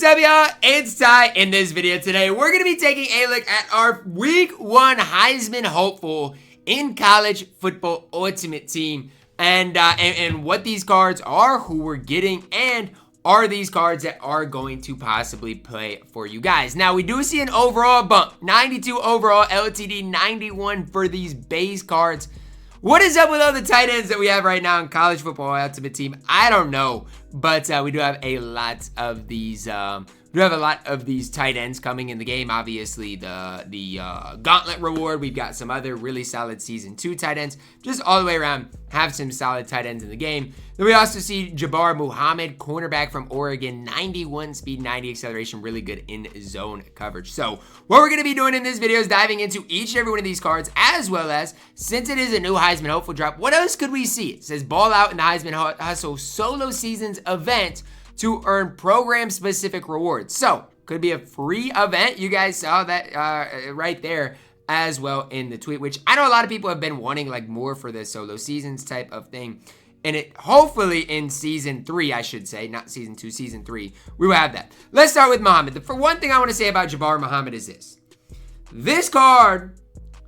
What's up, y'all? It's Ty. In this video today, we're going to be taking a look at our Week 1 Heisman Hopeful in College Football Ultimate Team and what these cards are, who we're getting, and are these cards that are going to possibly play for you guys. Now, we do see an overall bump. 92 overall, LTD 91 for these base cards. What is up with all the tight ends that we have right now in College Football Ultimate Team? I don't know, but we do have a lot of these. We have a lot of these tight ends coming in the game. Obviously, the gauntlet reward. We've got some other really solid Season 2 tight ends. Just all the way around, have some solid tight ends in the game. Then we also see Jabar Muhammad, cornerback from Oregon, 91 speed, 90 acceleration, really good in zone coverage. So what we're going to be doing in this video is diving into each and every one of these cards, as well as, since it is a new Heisman Hopeful drop, what else could we see? It says ball out in the Heisman Hustle Solo Seasons event to earn program-specific rewards. So, could be a free event. You guys saw that right there as well in the tweet, which I know a lot of people have been wanting like more for this solo seasons type of thing. And it hopefully in Season 3, I should say, not Season 2, Season 3, we will have that. Let's start with Muhammad. For one thing I want to say about Jabar Muhammad is this. This card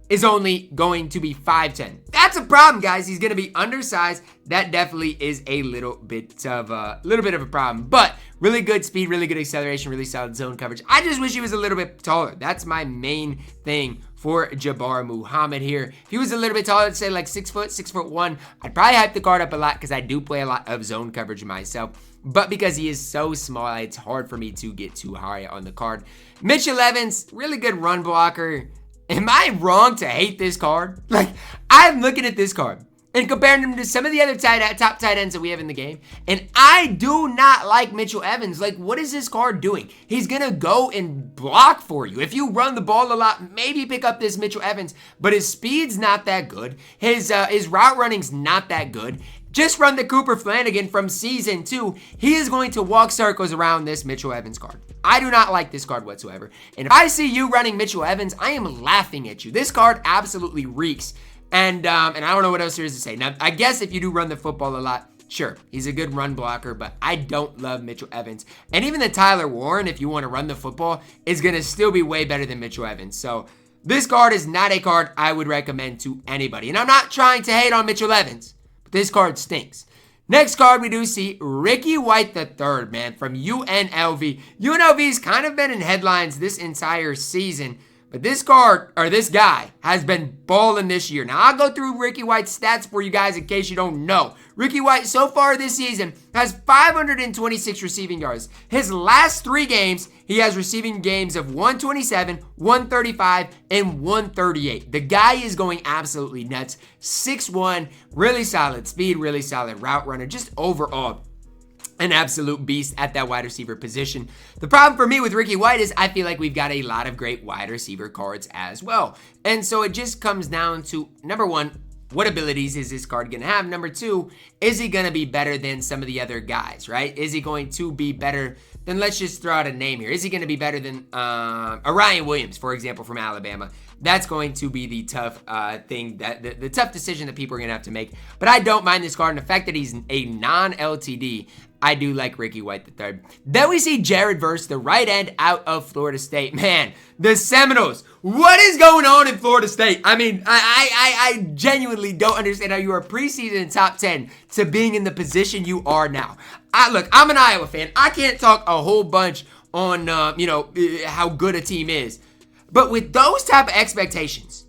is only going to be 5'10". That's a problem, guys. He's going to be undersized. That definitely is a little bit of a problem. But really good speed, really good acceleration, really solid zone coverage. I just wish he was a little bit taller. That's my main thing for Jabar Muhammad here. If he was a little bit taller, let's say like 6 foot, 6'1", I'd probably hype the card up a lot because I do play a lot of zone coverage myself. But because he is so small, it's hard for me to get too high on the card. Mitchell Evans, really good run blocker. Am I wrong to hate this card? Like, I'm looking at this card and comparing him to some of the other top tight ends that we have in the game, and I do not like Mitchell Evans. Like, what is this card doing? He's gonna go and block for you. If you run the ball a lot, maybe pick up this Mitchell Evans, but his speed's not that good. His route running's not that good. Just run the Cooper Flanagan from Season 2. He is going to walk circles around this Mitchell Evans card. I do not like this card whatsoever. And if I see you running Mitchell Evans, I am laughing at you. This card absolutely reeks. And I don't know what else there is to say. Now, I guess if you do run the football a lot, sure, he's a good run blocker, but I don't love Mitchell Evans. And even the Tyler Warren, if you want to run the football, is going to still be way better than Mitchell Evans. So this card is not a card I would recommend to anybody. And I'm not trying to hate on Mitchell Evans. This card stinks. Next card, we do see Ricky Wyett III, man, from UNLV. UNLV's kind of been in headlines this entire season, but this card, or this guy, has been balling this year. Now, I'll go through Ricky Wyatt's stats for you guys in case you don't know. Ricky Wyett, so far this season, has 526 receiving yards. His last 3 games, he has receiving games of 127, 135, and 138. The guy is going absolutely nuts. 6'1", really solid speed, really solid route runner, just overall an absolute beast at that wide receiver position. The problem for me with Ricky Wyett is I feel like we've got a lot of great wide receiver cards as well. And so it just comes down to, number one, what abilities is this card going to have? Number 2, is he going to be better than some of the other guys, right? Is he going to be better than, let's just throw out a name here. Is he going to be better than Ryan Williams, for example, from Alabama? That's going to be the tough thing, that the tough decision that people are going to have to make. But I don't mind this card, and the fact that he's a non-LTD, I do like Ricky Wyett III. Then we see Jared Verse, the right end out of Florida State. Man, the Seminoles. What is going on in Florida State? I mean, I genuinely don't understand how you are preseason top 10 to being in the position you are now. Look, I'm an Iowa fan. I can't talk a whole bunch on, how good a team is. But with those type of expectations,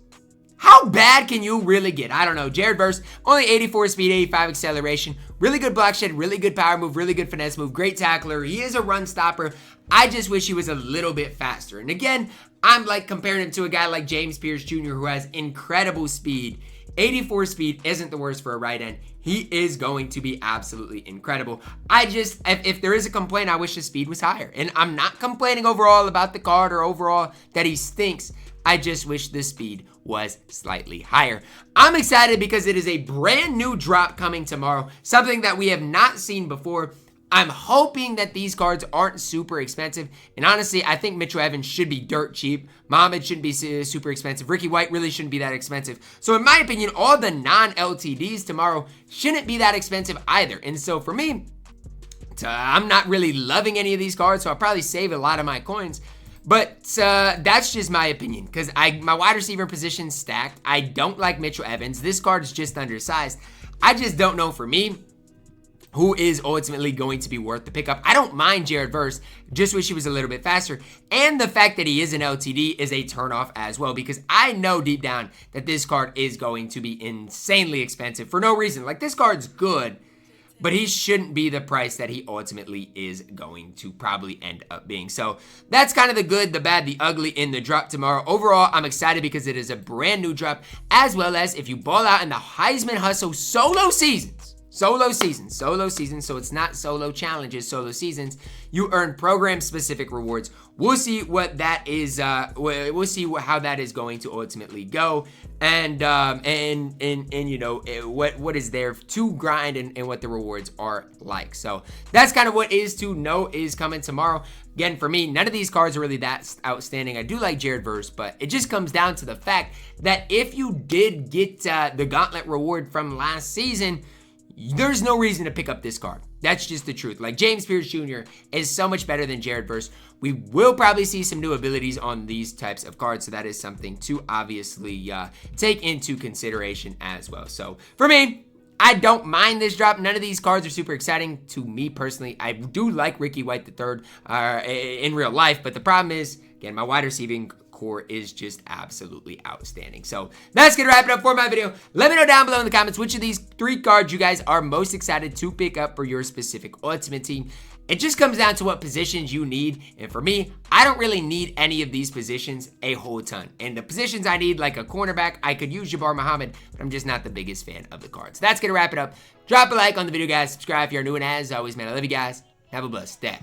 how bad can you really get? I don't know. Jared Verse, only 84 speed, 85 acceleration. Really good block shed, really good power move, really good finesse move. Great tackler. He is a run stopper. I just wish he was a little bit faster. And again, I'm like comparing him to a guy like James Pierce Jr. who has incredible speed. 84 speed isn't the worst for a right end. He is going to be absolutely incredible. If there is a complaint, I wish his speed was higher. And I'm not complaining overall about the card or overall that he stinks. I just wish the speed was slightly higher. I'm excited because it is a brand new drop coming tomorrow, something that we have not seen before. I'm hoping that these cards aren't super expensive. And honestly, I think Mitchell Evans should be dirt cheap. Muhammad shouldn't be super expensive. Ricky Wyett really shouldn't be that expensive. So in my opinion, all the non-LTDs tomorrow shouldn't be that expensive either. And so for me, I'm not really loving any of these cards, so I'll probably save a lot of my coins. But that's just my opinion, because my wide receiver position's stacked. I don't like Mitchell Evans. This card is just undersized. I just don't know for me who is ultimately going to be worth the pickup. I don't mind Jared Verse, just wish he was a little bit faster. And the fact that he is an LTD is a turnoff as well, because I know deep down that this card is going to be insanely expensive for no reason. Like, this card's good, but he shouldn't be the price that he ultimately is going to probably end up being. So that's kind of the good, the bad, the ugly in the drop tomorrow. Overall, I'm excited because it is a brand new drop, as well as if you ball out in the Heisman Hustle solo seasons, so it's not solo challenges, solo seasons, you earn program-specific rewards. We'll see what that is, we'll see how that is going to ultimately go, and you know, what is there to grind and what the rewards are like. So that's kind of what is to know is coming tomorrow. Again, for me, none of these cards are really that outstanding. I do like Jared Verse, but it just comes down to the fact that if you did get the gauntlet reward from last season, there's no reason to pick up this card. That's just the truth. Like, James Pierce Jr. is so much better than Jared Verse. We will probably see some new abilities on these types of cards, so that is something to obviously take into consideration as well. So for me, I don't mind this drop. None of these cards are super exciting to me personally. I do like Ricky Wyett III in real life, but the problem is, again, my wide receiving core is just absolutely outstanding. So that's gonna wrap it up for my video. Let me know down below in the comments which of these 3 cards you guys are most excited to pick up for your specific ultimate team. It just comes down to what positions you need, and for me, I don't really need any of these positions a whole ton. And the positions I need, like a cornerback, I could use Jabar Muhammad, but I'm just not the biggest fan of the cards. That's gonna wrap it up. Drop a like on the video, guys. Subscribe if you're new, and as always, man, I love you guys. Have a blessed day.